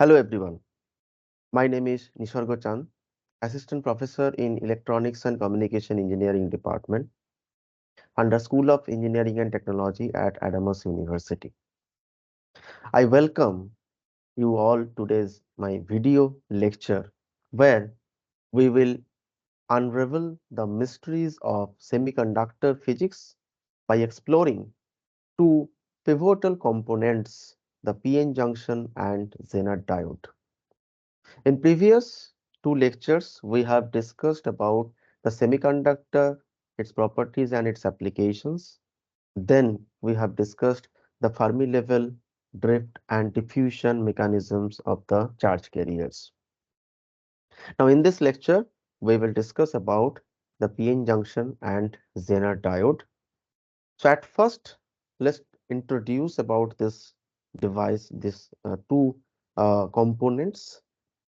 Hello everyone, my name is Nisargo Chand, Assistant Professor in Electronics and Communication Engineering Department under School of Engineering and Technology at Adamos University. I welcome you all today's my video lecture where we will unravel the mysteries of semiconductor physics by exploring two pivotal components, the PN junction and Zener diode. In previous two lectures, we have discussed about the semiconductor, its properties and its applications. Then we have discussed the Fermi level, drift and diffusion mechanisms of the charge carriers. Now in this lecture, we will discuss about the PN junction and Zener diode. So at first, let's introduce about this device, this two components.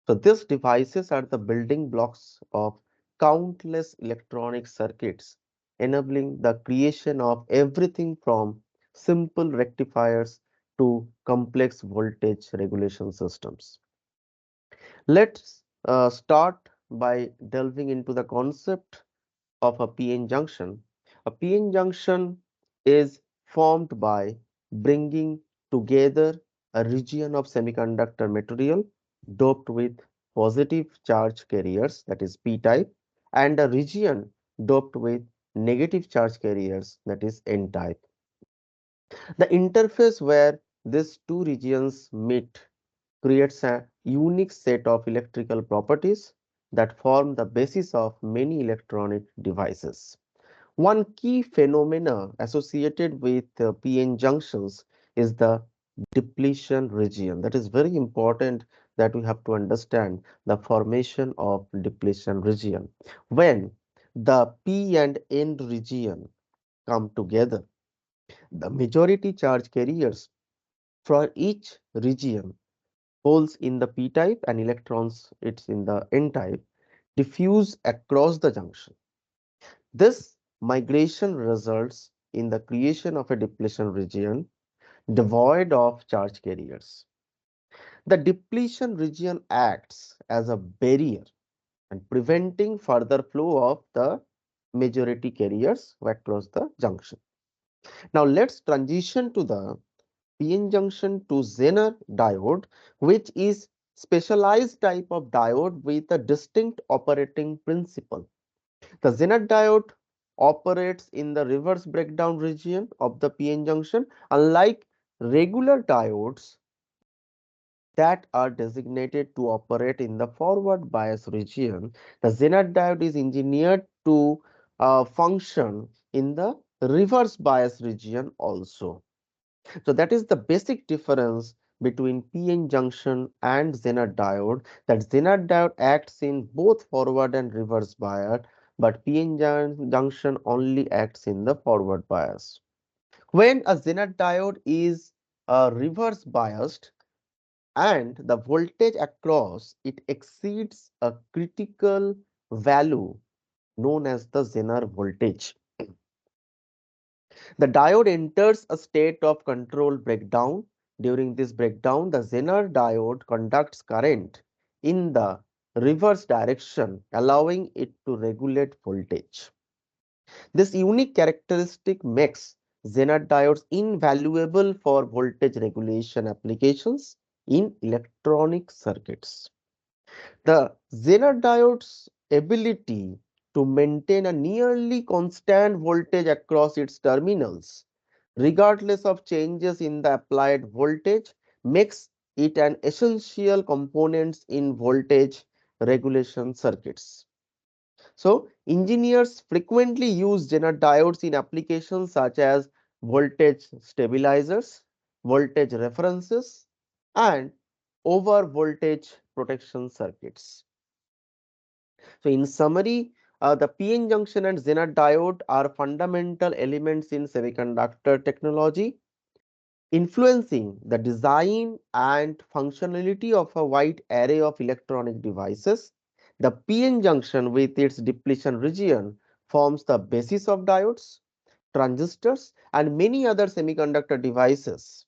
So these devices are the building blocks of countless electronic circuits, enabling the creation of everything from simple rectifiers to complex voltage regulation systems. Let's start by delving into the concept of a PN junction. A PN junction is formed by bringing together a region of semiconductor material doped with positive charge carriers, that is P type, and a region doped with negative charge carriers, that is N type. The interface where these two regions meet creates a unique set of electrical properties that form the basis of many electronic devices. One key phenomena associated with PN junctions is the depletion region. That is very important that we have to understand the formation of depletion region. When the P and N region come together, the majority charge carriers for each region, holes in the P type and electrons it's in the N type, diffuse across the junction. This migration results in the creation of a depletion region devoid of charge carriers. The depletion region acts as a barrier and preventing further flow of the majority carriers across the junction. Now let's transition to the PN junction to Zener diode, which is specialized type of diode with a distinct operating principle. The Zener diode operates in the reverse breakdown region of the PN junction, unlike regular diodes that are designated to operate in the forward bias region. The Zener diode is engineered to function in the reverse bias region also. So that is the basic difference between PN junction and Zener diode. That Zener diode acts in both forward and reverse bias, but PN junction only acts in the forward bias. When a Zener diode is reverse biased and the voltage across it exceeds a critical value known as the Zener voltage, the diode enters a state of control breakdown. During this breakdown, the Zener diode conducts current in the reverse direction, allowing it to regulate voltage. This unique characteristic makes Zener diodes invaluable for voltage regulation applications in electronic circuits. The Zener diode's ability to maintain a nearly constant voltage across its terminals, regardless of changes in the applied voltage, makes it an essential component in voltage regulation circuits. So, engineers frequently use Zener diodes in applications such as voltage stabilizers, voltage references, and over voltage protection circuits. So in summary, the PN junction and Zener diode are fundamental elements in semiconductor technology, influencing the design and functionality of a wide array of electronic devices. The PN junction with its depletion region forms the basis of diodes, transistors, and many other semiconductor devices.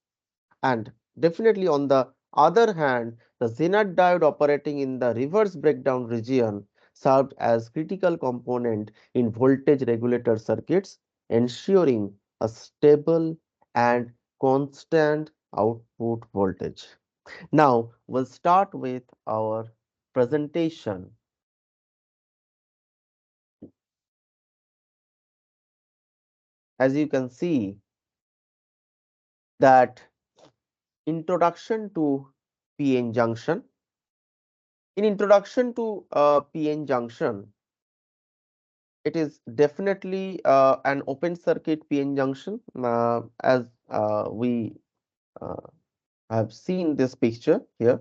And definitely on the other hand, the Zener diode operating in the reverse breakdown region served as critical component in voltage regulator circuits, ensuring a stable and constant output voltage. Now, we'll start with our presentation. As you can see, that introduction to PN junction. In introduction to PN junction, it is definitely an open circuit PN junction, as we uh, have seen this picture here.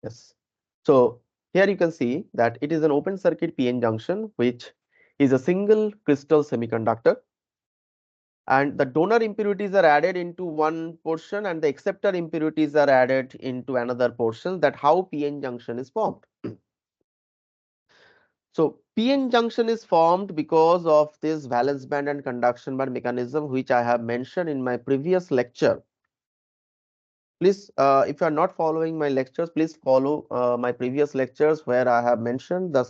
Yes. So here you can see that it is an open circuit PN junction, which is a single crystal semiconductor, and the donor impurities are added into one portion and the acceptor impurities are added into another portion. That how PN junction is formed. So PN junction is formed because of this valence band and conduction band mechanism, which I have mentioned in my previous lecture. Please, if you are not following my lectures, please follow my previous lectures where I have mentioned the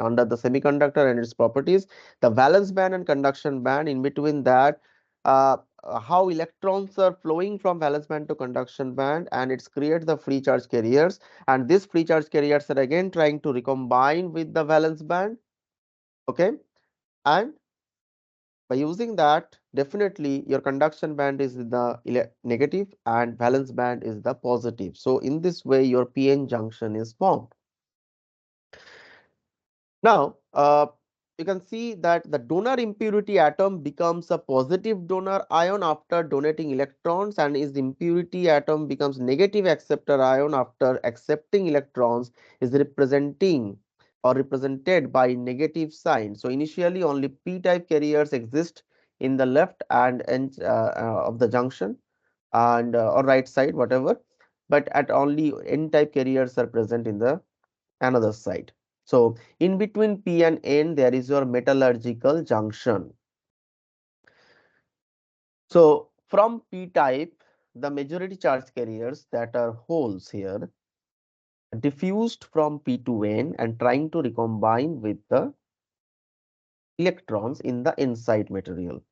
under the semiconductor and its properties, the valence band and conduction band. In between that, how electrons are flowing from valence band to conduction band, and it's create the free charge carriers. And these free charge carriers are again trying to recombine with the valence band. Okay, and by using that, definitely your conduction band is the negative and valence band is the positive. So in this way, your PN junction is formed. Now, you can see that the donor impurity atom becomes a positive donor ion after donating electrons, and its impurity atom becomes negative acceptor ion after accepting electrons, is representing or represented by negative sign. So initially only p-type carriers exist in the left and end of the junction, and or right side, whatever, but at only n-type carriers are present in the another side. So in between P and N, there is your metallurgical junction. So from P type, the majority charge carriers that are holes here diffused from P to N and trying to recombine with the electrons in the inside material.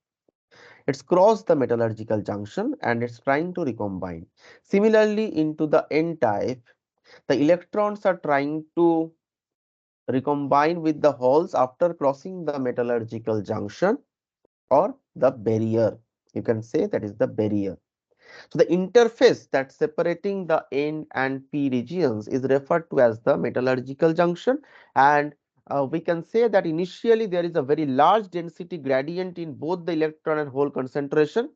It's crossed the metallurgical junction and it's trying to recombine. Similarly, into the N type, the electrons are trying to recombine with the holes after crossing the metallurgical junction or the barrier. You can say that is the barrier. So the interface that's separating the N and P regions is referred to as the metallurgical junction, and we can say that initially there is a very large density gradient in both the electron and hole concentration.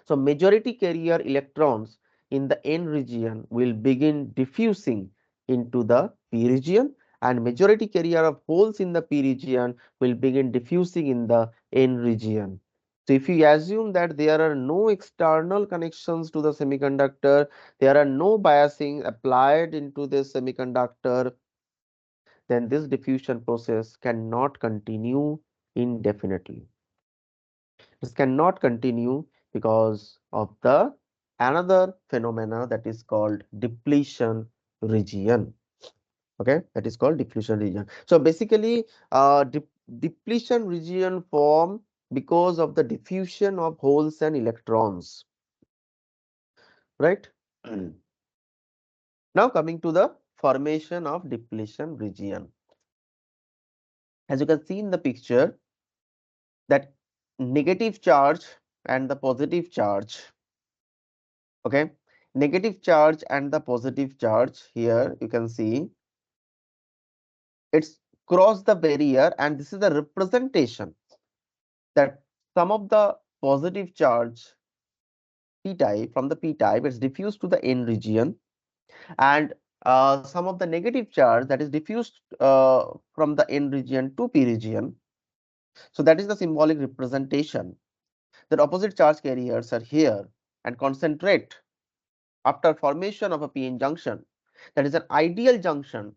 So majority carrier electrons in the N region will begin diffusing into the P region, and majority carrier of holes in the P region will begin diffusing in the N region. So if you assume that there are no external connections to the semiconductor, there are no biasing applied into this semiconductor, then this diffusion process cannot continue indefinitely. This cannot continue because of the another phenomena that is called depletion region. Okay, that is called depletion region. So basically, depletion region form because of the diffusion of holes and electrons, right? Now coming to the formation of depletion region. As you can see in the picture, that negative charge and the positive charge. Okay, negative charge and the positive charge, here you can see it's crossed the barrier, and this is the representation that some of the positive charge p type from the p type is diffused to the n region, and some of the negative charge that is diffused from the n region to p region. So that is the symbolic representation that opposite charge carriers are here and concentrate after formation of a p-n junction. That is an ideal junction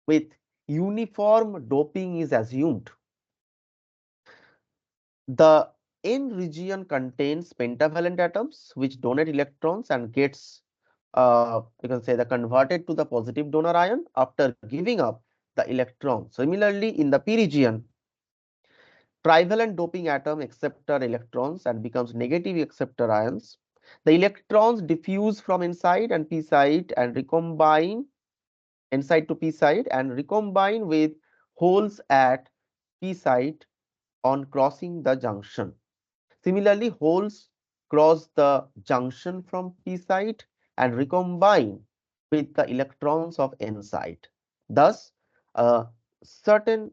with uniform doping is assumed. The N region contains pentavalent atoms which donate electrons and gets you can say the converted to the positive donor ion after giving up the electron. Similarly, in the P region, trivalent doping atom acceptor electrons and becomes negative acceptor ions. The electrons diffuse from inside and p side and recombine inside to p side and recombine with holes at p side on crossing the junction. Similarly, holes cross the junction from p side and recombine with the electrons of n side. Thus, a certain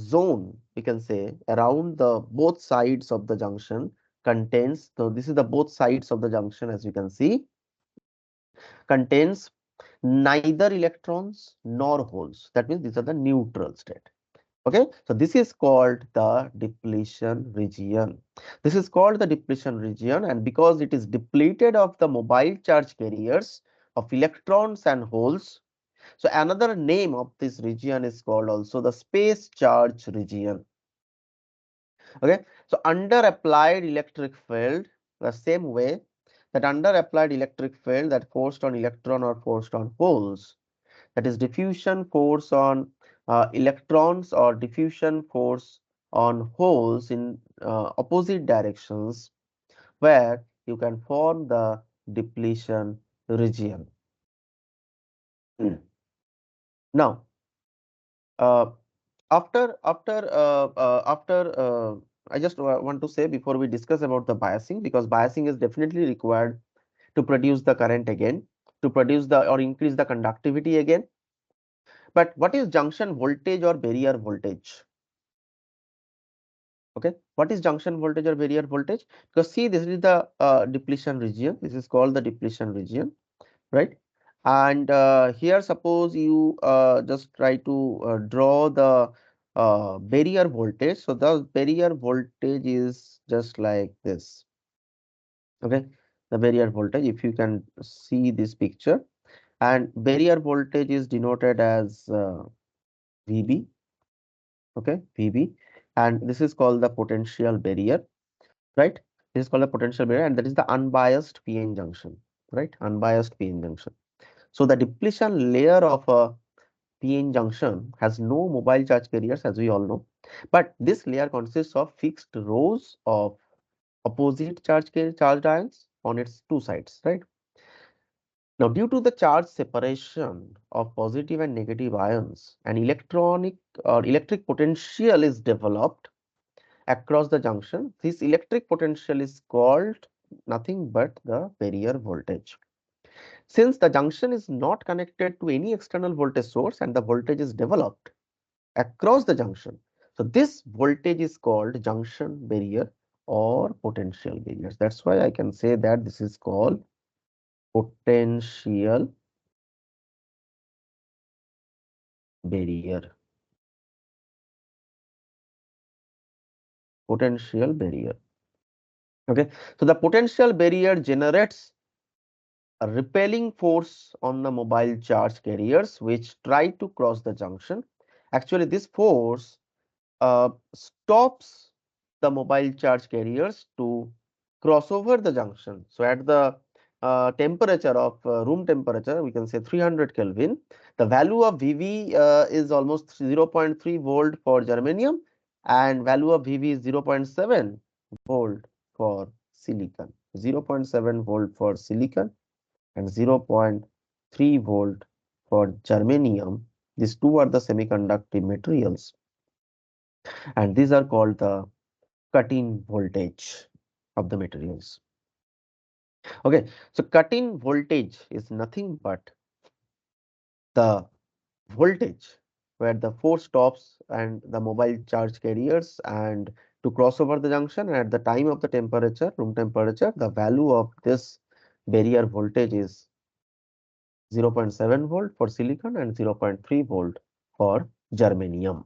zone, we can say, around the both sides of the junction contains, so this is the both sides of the junction, as you can see, contains neither electrons nor holes. That means these are the neutral state. Okay, so this is called the depletion region. This is called the depletion region, and because it is depleted of the mobile charge carriers of electrons and holes, so another name of this region is called also the space charge region. Okay, so under applied electric field, the same way that under applied electric field that forced on electron or forced on holes, that is diffusion force on electrons or diffusion force on holes in opposite directions, where you can form the depletion region. Now, uh, after I just want to say before we discuss about the biasing, because biasing is definitely required to produce the current again, to produce the or increase the conductivity again. But what is junction voltage or barrier voltage? Okay, what is junction voltage or barrier voltage? Because see, this is the depletion region. This is called the depletion region, right? And here, suppose you just try to draw the barrier voltage. So the barrier voltage is just like this. Okay, the barrier voltage. If you can see this picture, and barrier voltage is denoted as VB. Okay, VB, and this is called the potential barrier, right? This is called a potential barrier, and that is the unbiased PN junction, right? Unbiased PN junction. So the depletion layer of a PN junction has no mobile charge carriers, as we all know, but this layer consists of fixed rows of opposite charged ions on its two sides, right? Now, due to the charge separation of positive and negative ions, an electronic or electric potential is developed across the junction. This electric potential is called nothing but the barrier voltage. Since the junction is not connected to any external voltage source and the voltage is developed across the junction, so this voltage is called junction barrier or potential barriers. That's why I can say that this is called potential barrier. Potential barrier. Okay, so the potential barrier generates a repelling force on the mobile charge carriers which try to cross the junction. Actually, this force stops the mobile charge carriers to cross over the junction. So, at the temperature of room temperature, we can say 300 Kelvin, the value of VV is almost 0.3 volt for germanium, and value of VV is 0.7 volt for silicon. 0.7 volt for silicon and 0.3 volt for germanium. These two are the semiconductive materials, and these are called the cut-in voltage of the materials. Okay, so cut-in voltage is nothing but the voltage where the force stops and the mobile charge carriers and to cross over the junction, and at the time of the temperature, room temperature, the value of this barrier voltage is 0.7 volt for silicon and 0.3 volt for germanium.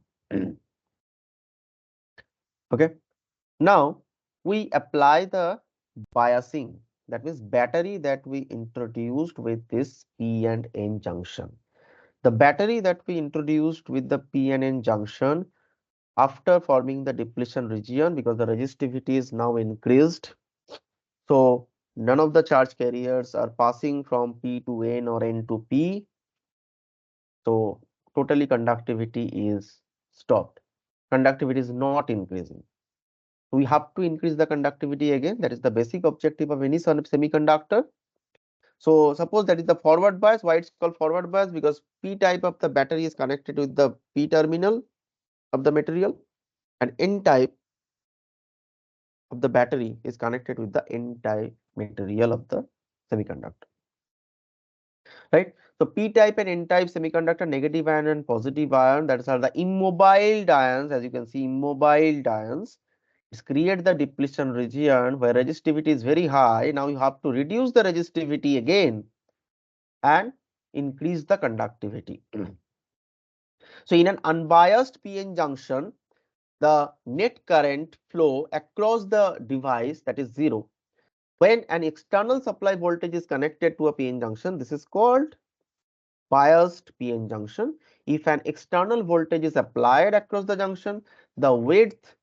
Okay, now we apply the biasing, that means battery that we introduced with this P and N junction. The battery that we introduced with the P and N junction after forming the depletion region, because the resistivity is now increased. So none of the charge carriers are passing from P to N or N to P. So totally conductivity is stopped. Conductivity is not increasing. We have to increase the conductivity again. That is the basic objective of any semiconductor. So suppose that is the forward bias. Why it's called forward bias? Because P type of the battery is connected with the P terminal of the material, and N type of the battery is connected with the N type material of the semiconductor. Right? So P type and N type semiconductor, negative ion and positive ion, that are the immobile ions. As you can see, immobile ions. It's create the depletion region where resistivity is very high. Now you have to reduce the resistivity again and increase the conductivity. So in an unbiased PN junction, the net current flow across the device, that is zero. When an external supply voltage is connected to a PN junction, this is called biased PN junction. If an external voltage is applied across the junction, the width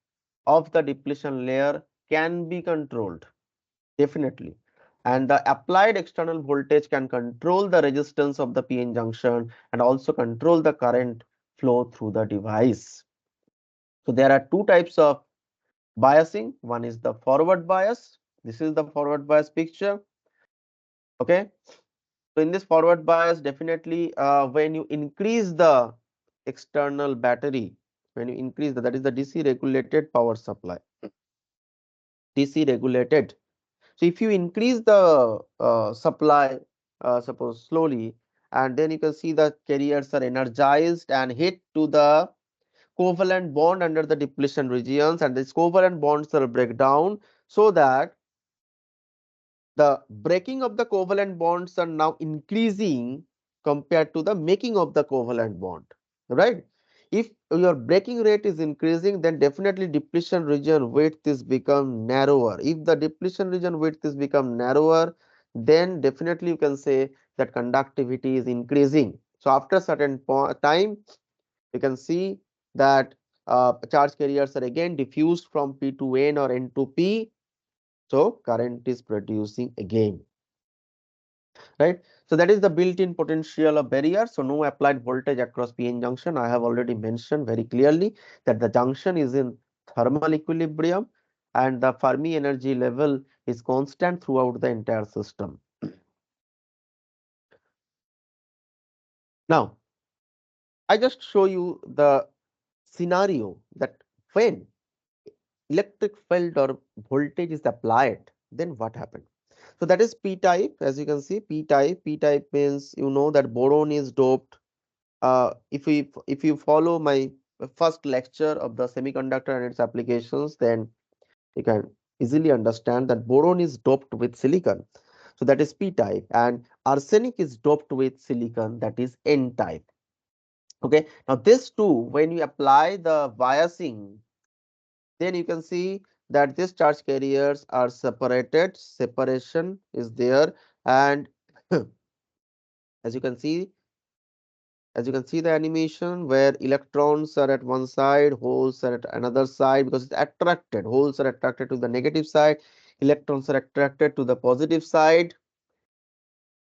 of the depletion layer can be controlled, definitely. And the applied external voltage can control the resistance of the PN junction and also control the current flow through the device. So there are two types of biasing. One is the forward bias. This is the forward bias picture. Okay. So in this forward bias, definitely when you increase the external battery, when you increase that is the DC regulated power supply, DC regulated. So if you increase the supply, suppose slowly, and then you can see the carriers are energized and hit to the covalent bond under the depletion regions, and these covalent bonds will break down, so that the breaking of the covalent bonds are now increasing compared to the making of the covalent bond, right? If your breaking rate is increasing, then definitely depletion region width is become narrower. If the depletion region width is become narrower, then definitely you can say that conductivity is increasing. So after certain time, you can see that charge carriers are again diffused from P to N or N to P. So current is producing again, right? So that is the built-in potential of barrier. So no applied voltage across PN junction. I have already mentioned very clearly that the junction is in thermal equilibrium and the Fermi energy level is constant throughout the entire system. Now, I just show you the scenario that when electric field or voltage is applied, then what happened? So that is P type. As you can see, P type. P type means you know that boron is doped. If you follow my first lecture of the semiconductor and its applications, then you can easily understand that boron is doped with silicon. So that is P type, and arsenic is doped with silicon, that is N type. Okay. Now this two, when you apply the biasing, then you can see that these charge carriers are separated. Separation is there, and as you can see, the animation where electrons are at one side, holes are at another side, because it's attracted. Holes are attracted to the negative side, electrons are attracted to the positive side.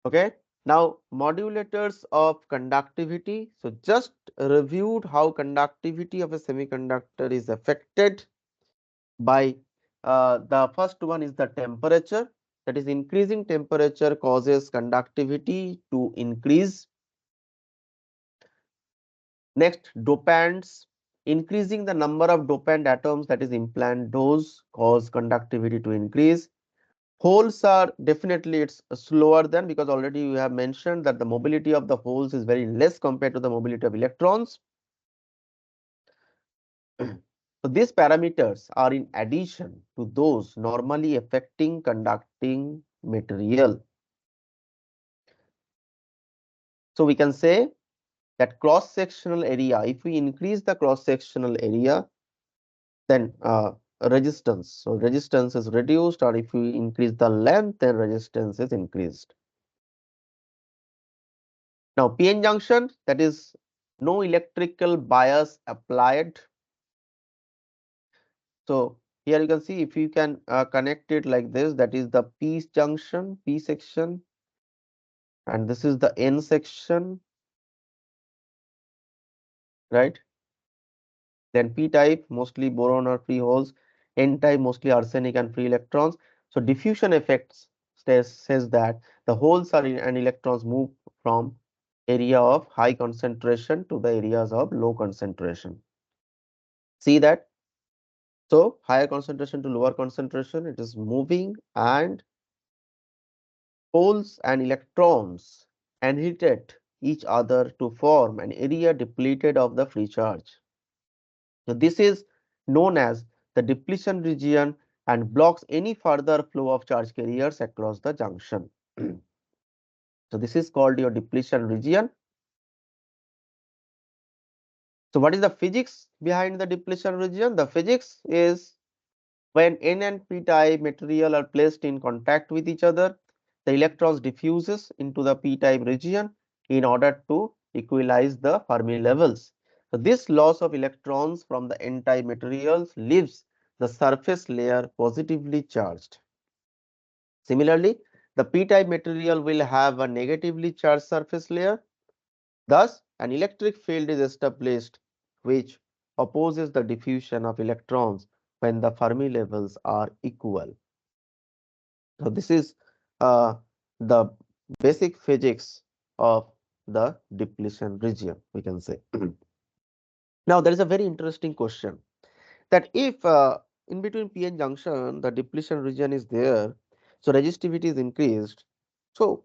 Okay. Now modulators of conductivity. So just reviewed how conductivity of a semiconductor is affected by the first one is the temperature. That is, increasing temperature causes conductivity to increase. Next, dopants. Increasing the number of dopant atoms, that is implant dose, cause conductivity to increase. Holes are definitely it's slower than, because already you have mentioned that the mobility of the holes is very less compared to the mobility of electrons. So these parameters are in addition to those normally affecting conducting material. So we can say that cross-sectional area, if we increase the cross-sectional area, then resistance. So resistance is reduced, or if we increase the length, then resistance is increased. Now PN junction, that is no electrical bias applied. So here you can see, if you can connect it like this, that is the P junction, P section, and this is the N section, right? Then P type, mostly boron or free holes, N type, mostly arsenic and free electrons. So diffusion effects says that the holes are and electrons move from area of high concentration to the areas of low concentration. See that? So higher concentration to lower concentration, it is moving, and holes and electrons anhidrate each other to form an area depleted of the free charge. So this is known as the depletion region and blocks any further flow of charge carriers across the junction. So this is called your depletion region. So what is the physics behind the depletion region? The physics is, when N and P type material are placed in contact with each other, the electrons diffuses into the P type region in order to equalize the Fermi levels. So this loss of electrons from the N type materials leaves the surface layer positively charged. Similarly, the P type material will have a negatively charged surface layer. Thus, an electric field is established which opposes the diffusion of electrons when the Fermi levels are equal. So this is the basic physics of the depletion region, we can say. Now, there is a very interesting question, that if in between PN junction the depletion region is there, so resistivity is increased. So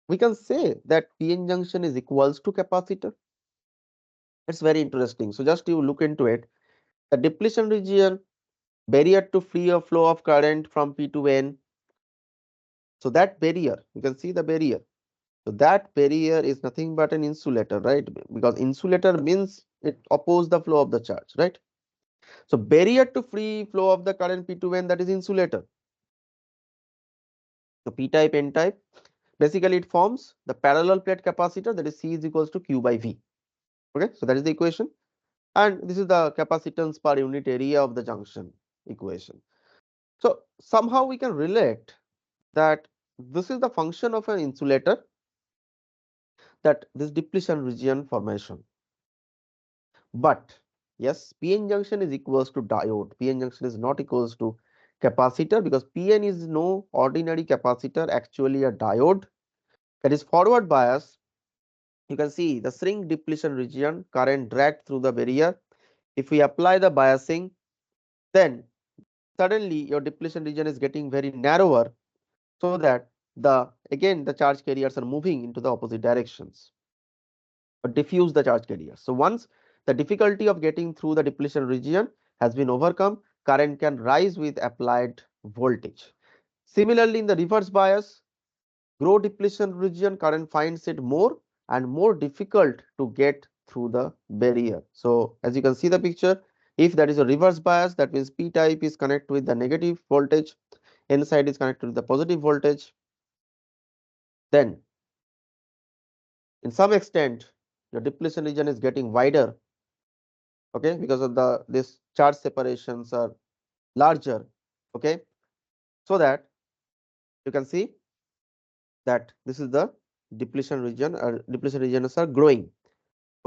we can say that PN junction is equals to capacitor. It's very interesting. So just you look into it. The depletion region, barrier to free or flow of current from P to N. So that barrier, you can see the barrier. So that barrier is nothing but an insulator, right? Because insulator means it opposes the flow of the charge, right? So barrier to free flow of the current P to N, that is insulator. So P type, N type, basically it forms the parallel plate capacitor, that is C is equals to Q by V. Okay, so that is the equation. And this is the capacitance per unit area of the junction equation. So somehow we can relate that this is the function of an insulator, that this depletion region formation. But yes, PN junction is equals to diode. PN junction is not equals to capacitor, because PN is no ordinary capacitor, actually a diode, that is forward bias. You can see the shrink depletion region, current dragged through the barrier. If we apply the biasing, then suddenly your depletion region is getting very narrower, so that again the charge carriers are moving into the opposite directions, or diffuse the charge carrier. So once the difficulty of getting through the depletion region has been overcome, current can rise with applied voltage. Similarly, in the reverse bias, grow depletion region, current finds it more and more difficult to get through the barrier. So as you can see the picture, if that is a reverse bias, that means P type is connected with the negative voltage, N side is connected with the positive voltage, then in some extent your depletion region is getting wider, okay, because of this charge separations are larger, okay, so that you can see that this is the depletion region, or depletion regions are growing.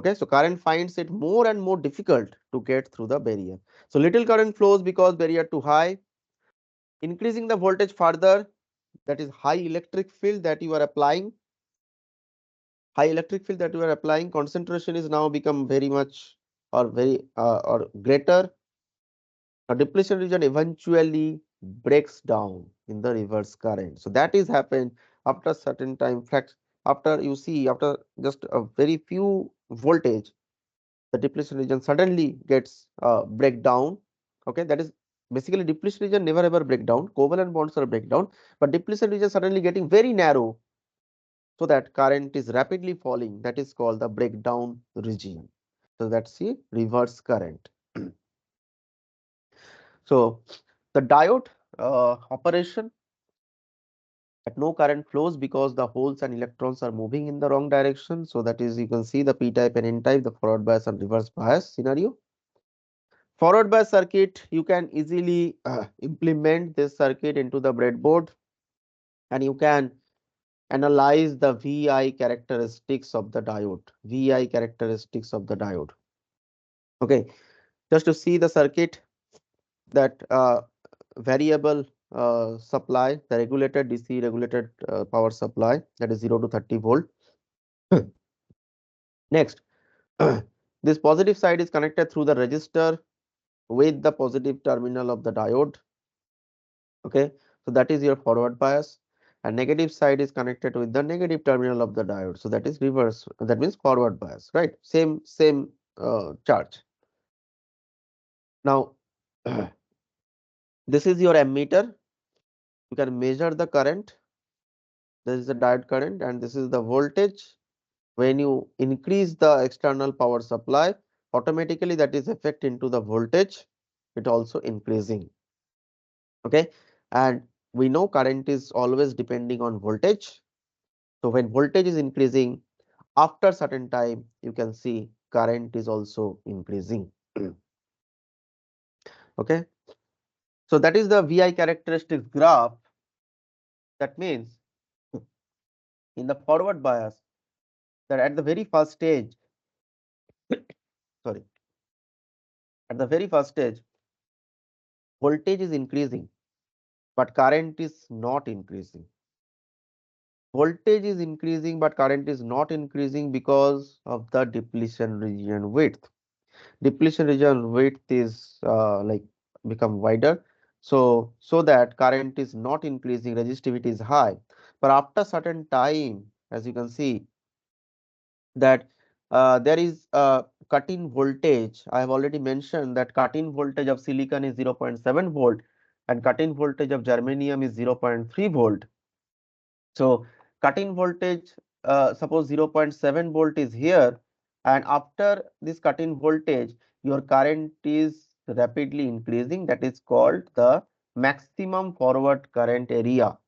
Okay, so current finds it more and more difficult to get through the barrier. So little current flows because barrier too high, increasing the voltage further, that is high electric field that you are applying. High electric field that you are applying, concentration is now become very much or very or greater. A depletion region eventually breaks down in the reverse current. So that is happened after certain time. Fact, after you see, after just a very few voltage, the depletion region suddenly gets breakdown. Okay, that is basically depletion region never ever break down. Covalent bonds are breakdown, but depletion region suddenly getting very narrow, so that current is rapidly falling. That is called the breakdown region. So that's the reverse current. So the diode operation, that no current flows because the holes and electrons are moving in the wrong direction. So that is, you can see the P type and N type, the forward bias and reverse bias scenario. Forward bias circuit, you can easily implement this circuit into the breadboard, and you can analyze the VI characteristics of the diode. VI characteristics of the diode. Okay, just to see the circuit, that variable supply, the regulated DC regulated power supply, that is 0 to 30 volt. Next, this positive side is connected through the resistor with the positive terminal of the diode. Okay, so that is your forward bias, and negative side is connected with the negative terminal of the diode. So that is reverse. That means forward bias, right? Same charge. Now, this is your ammeter. You can measure the current. This is the diode current, and this is the voltage. When you increase the external power supply, automatically that is effect into the voltage. It also increasing. Okay, and we know current is always depending on voltage. So when voltage is increasing, after certain time, you can see current is also increasing. Okay, so that is the VI characteristics graph. That means in the forward bias, that at the very first stage, sorry, at the very first stage, voltage is increasing, but current is not increasing. Voltage is increasing, but current is not increasing because of the depletion region width. Depletion region width is like become wider, so that current is not increasing, resistivity is high. But after certain time, as you can see, that there is a cut-in voltage. I have already mentioned that cut-in voltage of silicon is 0.7 volt and cut-in voltage of germanium is 0.3 volt. So cut-in voltage, suppose 0.7 volt is here, and after this cut-in voltage, your current is rapidly increasing. That is called the maximum forward current area.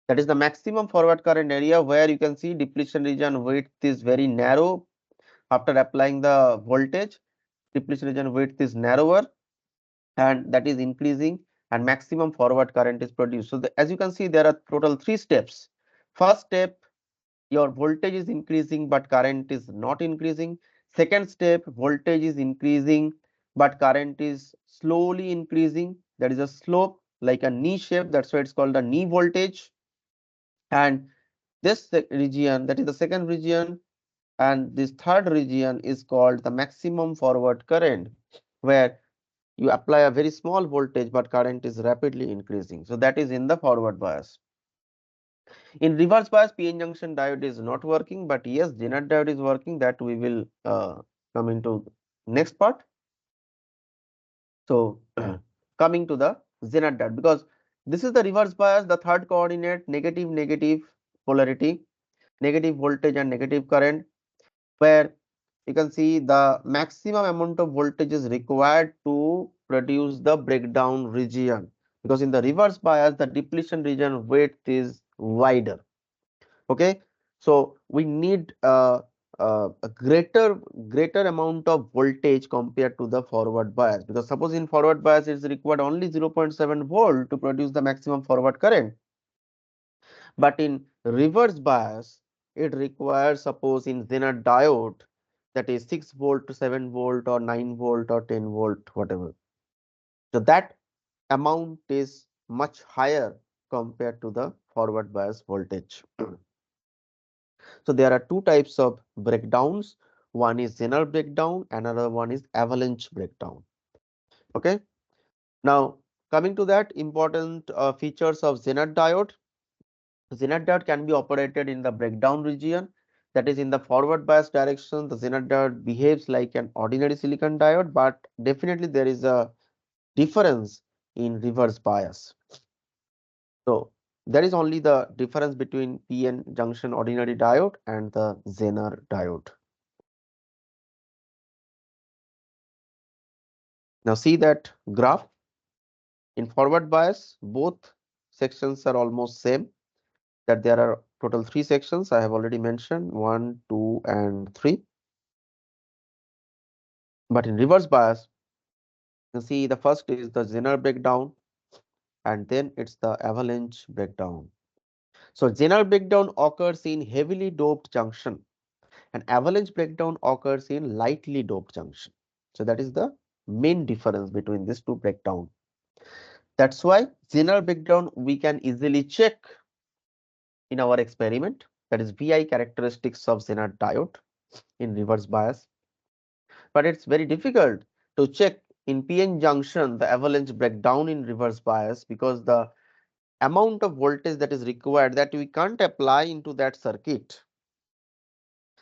That is the maximum forward current area where you can see depletion region width is very narrow. After applying the voltage, depletion region width is narrower, and that is increasing, and maximum forward current is produced. So as you can see, there are total 3 steps. First step, your voltage is increasing but current is not increasing. Second step, voltage is increasing but current is slowly increasing. That is a slope like a knee shape. That's why it's called a knee voltage. And this region, that is the second region, and this third region is called the maximum forward current, where you apply a very small voltage but current is rapidly increasing. So that is in the forward bias. In reverse bias, PN junction diode is not working, but yes, Zener diode is working. That we will come into next part. So coming to the Zener diode, because this is the reverse bias, the third coordinate, negative polarity, negative voltage and negative current, where you can see the maximum amount of voltage is required to produce the breakdown region, because in the reverse bias, the depletion region width is wider. Okay, so we need a greater amount of voltage compared to the forward bias, because suppose in forward bias it is required only 0.7 volt to produce the maximum forward current, but in reverse bias it requires, suppose in Zener diode, that is 6 volt to 7 volt or 9 volt or 10 volt, whatever. So that amount is much higher compared to the forward bias voltage. So there are two types of breakdowns. One is Zener breakdown, another one is avalanche breakdown. Okay. Now coming to that, important features of Zener diode. Zener diode can be operated in the breakdown region. That is, in the forward bias direction, the Zener diode behaves like an ordinary silicon diode, but definitely there is a difference in reverse bias. So there is only the difference between PN junction ordinary diode and the Zener diode. Now see that graph. In forward bias, both sections are almost same, that there are total 3 sections. I have already mentioned 1, 2 and 3. But in reverse bias, You see, the first is the Zener breakdown, and then it's the avalanche breakdown. So Zener breakdown occurs in heavily doped junction, and avalanche breakdown occurs in lightly doped junction. So that is the main difference between these two breakdown. That's why Zener breakdown we can easily check in our experiment, that is VI characteristics of Zener diode in reverse bias. But it's very difficult to check in PN junction the avalanche breakdown in reverse bias, because the amount of voltage that is required, that we can't apply into that circuit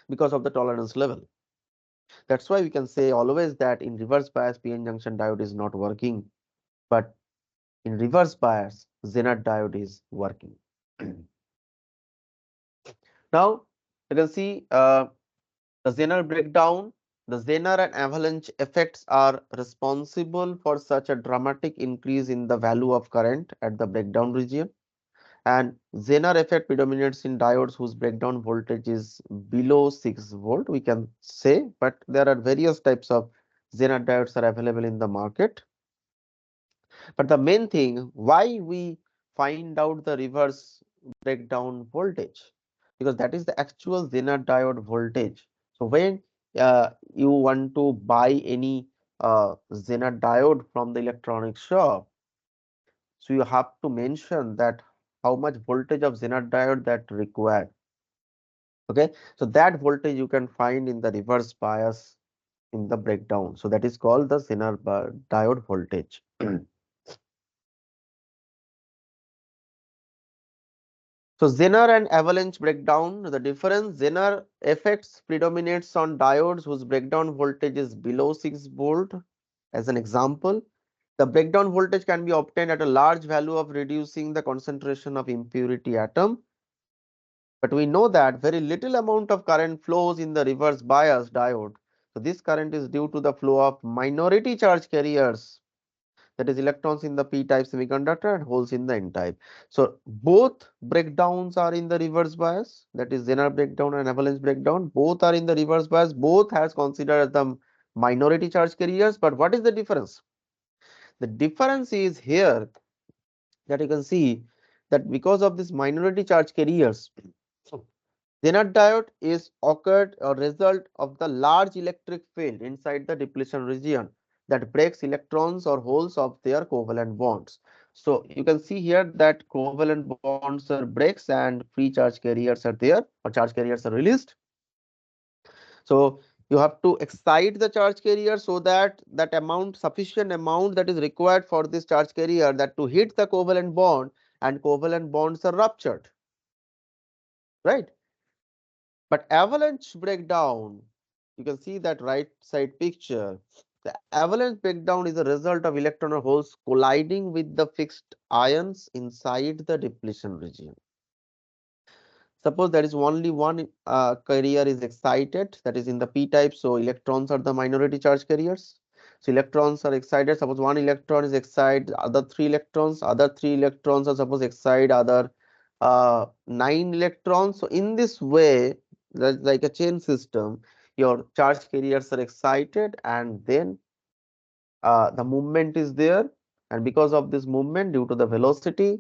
because of the tolerance level. That's why we can say always that in reverse bias PN junction diode is not working, but in reverse bias Zener diode is working. Now you can see the Zener breakdown. The Zener and avalanche effects are responsible for such a dramatic increase in the value of current at the breakdown region. And Zener effect predominates in diodes whose breakdown voltage is below 6 volt, we can say, but there are various types of Zener diodes are available in the market. But the main thing, why we find out the reverse breakdown voltage, because that is the actual Zener diode voltage. So when you want to buy any Zener diode from the electronics shop, so you have to mention that how much voltage of Zener diode that required. Okay, so that voltage you can find in the reverse bias in the breakdown. So that is called the Zener diode voltage. So Zener and avalanche breakdown, the difference, Zener effects predominates on diodes whose breakdown voltage is below 6 volt. As an example, the breakdown voltage can be obtained at a large value of reducing the concentration of impurity atom. But we know that very little amount of current flows in the reverse bias diode. So this current is due to the flow of minority charge carriers, that is electrons in the p-type semiconductor and holes in the n-type. So both breakdowns are in the reverse bias, that is Zener breakdown and avalanche breakdown. Both are in the reverse bias. Both has considered the minority charge carriers. But what is the difference? The difference is here that you can see that because of this minority charge carriers, Zener diode is occurred a result of the large electric field inside the depletion region that breaks electrons or holes of their covalent bonds. So you can see here that covalent bonds are breaks and free charge carriers are there, or charge carriers are released. So you have to excite the charge carrier so that that amount, sufficient amount that is required for this charge carrier, that to hit the covalent bond, and covalent bonds are ruptured, right? But avalanche breakdown, you can see that right side picture. The avalanche breakdown is a result of electron or holes colliding with the fixed ions inside the depletion region. Suppose there is only one carrier is excited, that is in the p-type, so electrons are the minority charge carriers. So electrons are excited. Suppose one electron is excited, other three electrons are suppose excite other 9 electrons. So in this way, that's like a chain system. Your charge carriers are excited, and then the movement is there, and because of this movement, due to the velocity,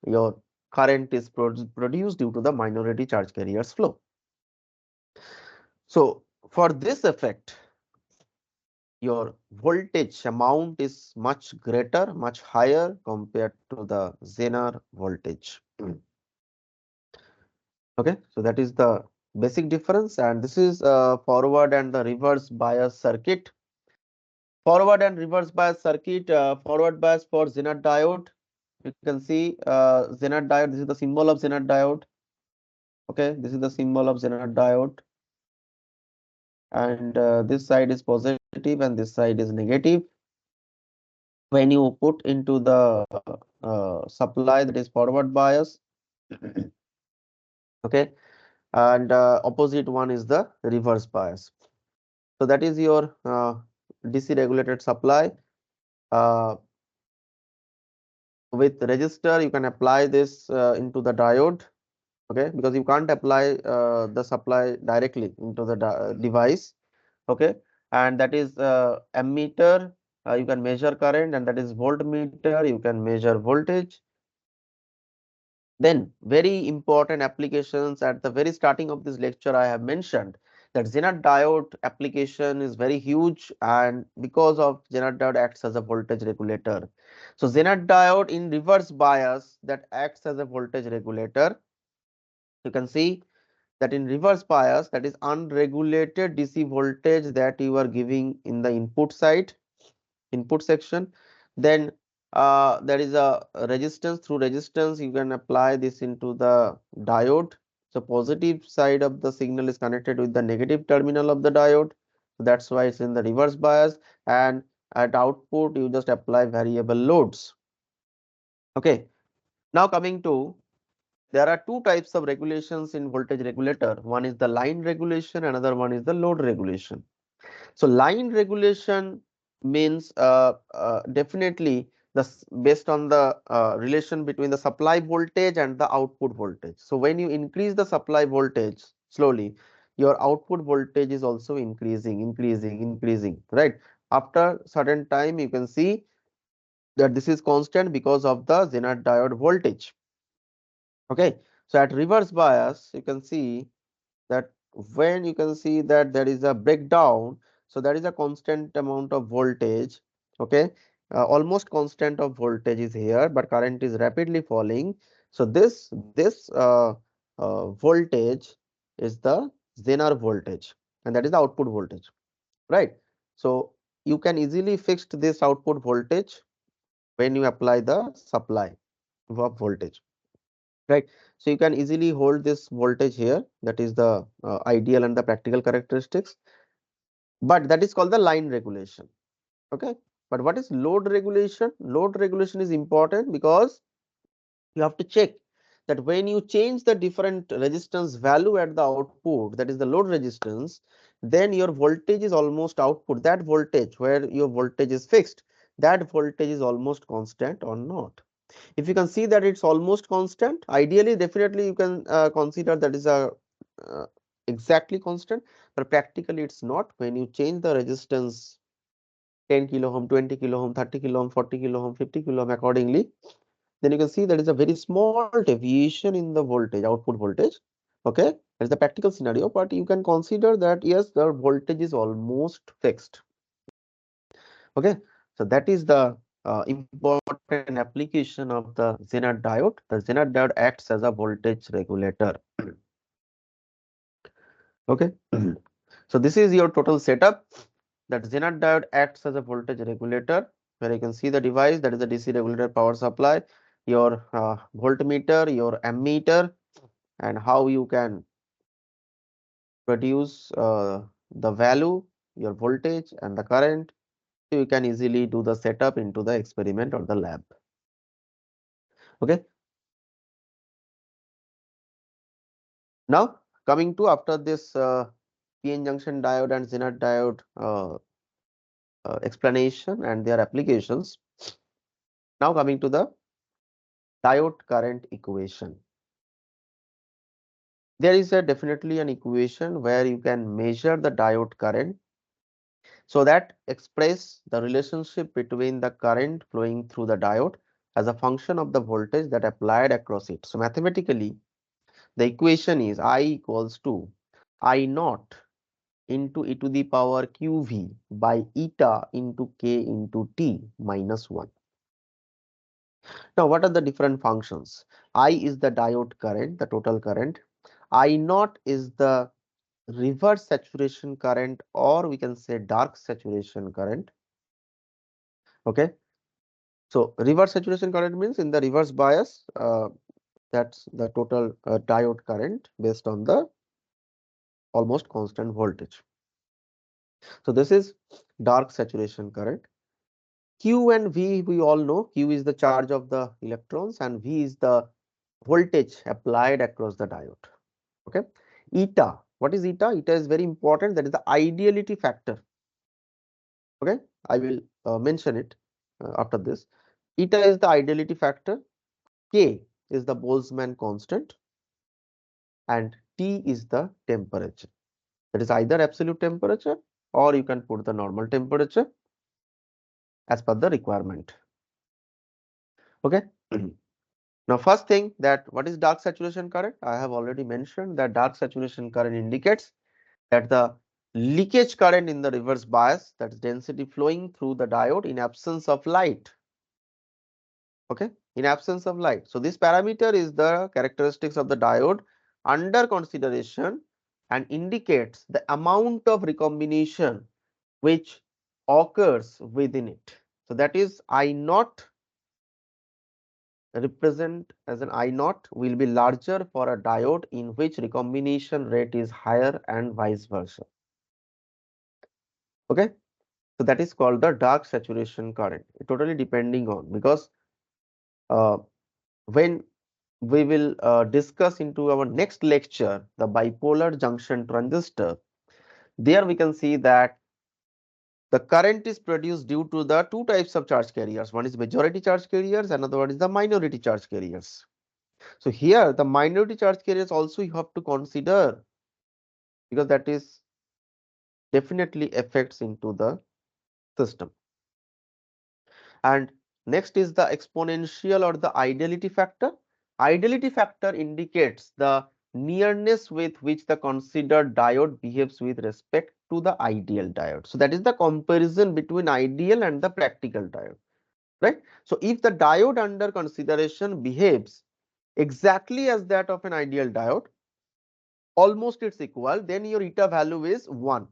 your current is produced due to the minority charge carriers flow. So for this effect, your voltage amount is much greater, much higher compared to the Zener voltage. Okay, so that is the basic difference, and this is forward and the reverse bias circuit. Forward and reverse bias circuit. Forward bias for Zener diode. You can see Zener diode. This is the symbol of Zener diode. Okay, this is the symbol of Zener diode, and this side is positive and this side is negative. When you put into the supply, that is forward bias, okay, and opposite one is the reverse bias. So that is your DC regulated supply. With resistor, you can apply this into the diode, okay, because you can't apply the supply directly into the device, okay, and that is ammeter you can measure current, and that is voltmeter. You can measure voltage. Then very important applications at the very starting of this lecture, I have mentioned that Zener diode application is very huge, and because of Zener diode acts as a voltage regulator. So Zener diode in reverse bias that acts as a voltage regulator. You can see that in reverse bias, that is unregulated DC voltage that you are giving in the input side, input section. Then there is a resistance. Through resistance you can apply this into the diode. So positive side of the signal is connected with the negative terminal of the diode, so that's why it's in the reverse bias. And at output you just apply variable loads. Okay, now coming to, there are two types of regulations in voltage regulator. One is the line regulation, another one is the load regulation. So line regulation means definitely based on the relation between the supply voltage and the output voltage. So when you increase the supply voltage slowly, your output voltage is also increasing, right? After certain time, you can see that this is constant because of the Zener diode voltage. Okay, so at reverse bias, you can see that when you can see that there is a breakdown, so there is a constant amount of voltage. Okay, almost constant of voltage is here, but current is rapidly falling. So this voltage is the Zener voltage, and that is the output voltage, right? So you can easily fix this output voltage when you apply the supply of voltage, right? So you can easily hold this voltage here, that is the ideal and the practical characteristics, but that is called the line regulation. Okay, but what is load regulation? Load regulation is important because you have to check that when you change the different resistance value at the output, that is the load resistance, then your voltage is almost output, that voltage where your voltage is fixed, that voltage is almost constant or not. If you can see that it's almost constant, ideally definitely you can consider that is a uh, exactly constant, but practically it's not. When you change the resistance 10 kilo ohm, 20 kilo ohm, 30 kilo ohm, 40 kilo ohm, 50 kilo ohm accordingly, then you can see there is a very small deviation in the voltage, output voltage. Okay, that is the practical scenario, but you can consider that yes, the voltage is almost fixed. Okay, so that is the important application of the Zener diode. The Zener diode acts as a voltage regulator. Okay, so this is your total setup. That Zener diode acts as a voltage regulator, where you can see the device, that is the DC regulator power supply, your voltmeter, your ammeter, and how you can produce the value, your voltage and the current. So you can easily do the setup into the experiment or the lab. Okay. Now coming to, after this PN junction diode and Zener diode explanation and their applications, now coming to the diode current equation. There is a definitely an equation where you can measure the diode current, so that express the relationship between the current flowing through the diode as a function of the voltage that applied across it. So mathematically, the equation is I equals to I naught into e to the power qv by eta into k into t minus 1. Now, what are the different functions? I is the diode current, the total current. I naught is the reverse saturation current, or we can say dark saturation current. Okay. So reverse saturation current means in the reverse bias, that's the total diode current based on the almost constant voltage. So this is dark saturation current. Q and V, we all know. Q is the charge of the electrons and V is the voltage applied across the diode. Okay. Eta, what is eta? Eta is very important. That is the ideality factor. Okay, I will mention it after this. Eta is the ideality factor. K is the Boltzmann constant, and T is the temperature. That is either absolute temperature or you can put the normal temperature. as per the requirement. Okay. Now, first thing, that what is dark saturation current? I have already mentioned that dark saturation current indicates that the leakage current in the reverse bias, that is density flowing through the diode in absence of light. Okay, in absence of light. So this parameter is the characteristics of the diode under consideration and indicates the amount of recombination which occurs within it. So that is I naught, represent as an I naught will be larger for a diode in which recombination rate is higher and vice versa. Okay, so that is called the dark saturation current, totally depending on, because uh, when we will discuss into our next lecture the bipolar junction transistor, there we can see that the current is produced due to the two types of charge carriers. One is majority charge carriers, another one is the minority charge carriers. So here the minority charge carriers also you have to consider, because that is definitely affects into the system. And next is the exponential or the ideality factor. Ideality factor indicates the nearness with which the considered diode behaves with respect to the ideal diode. So that is the comparison between ideal and the practical diode, right? So if the diode under consideration behaves exactly as that of an ideal diode, almost it's equal, then your eta value is 1.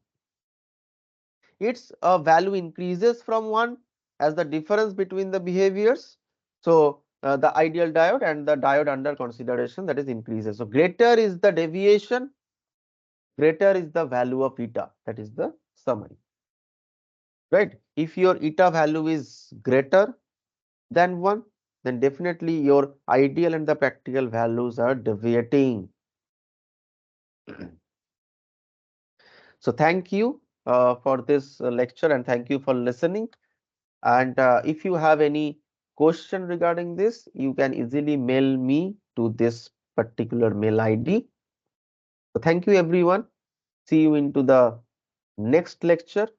Its value increases from 1 as the difference between the behaviors. So the ideal diode and the diode under consideration, that is increases. So greater is the deviation, greater is the value of eta. That is the summary, right? If your eta value is greater than 1, then definitely your ideal and the practical values are deviating. So thank you for this lecture, and thank you for listening. And if you have any question regarding this, you can easily mail me to this particular mail ID. So thank you everyone. See you into the next lecture.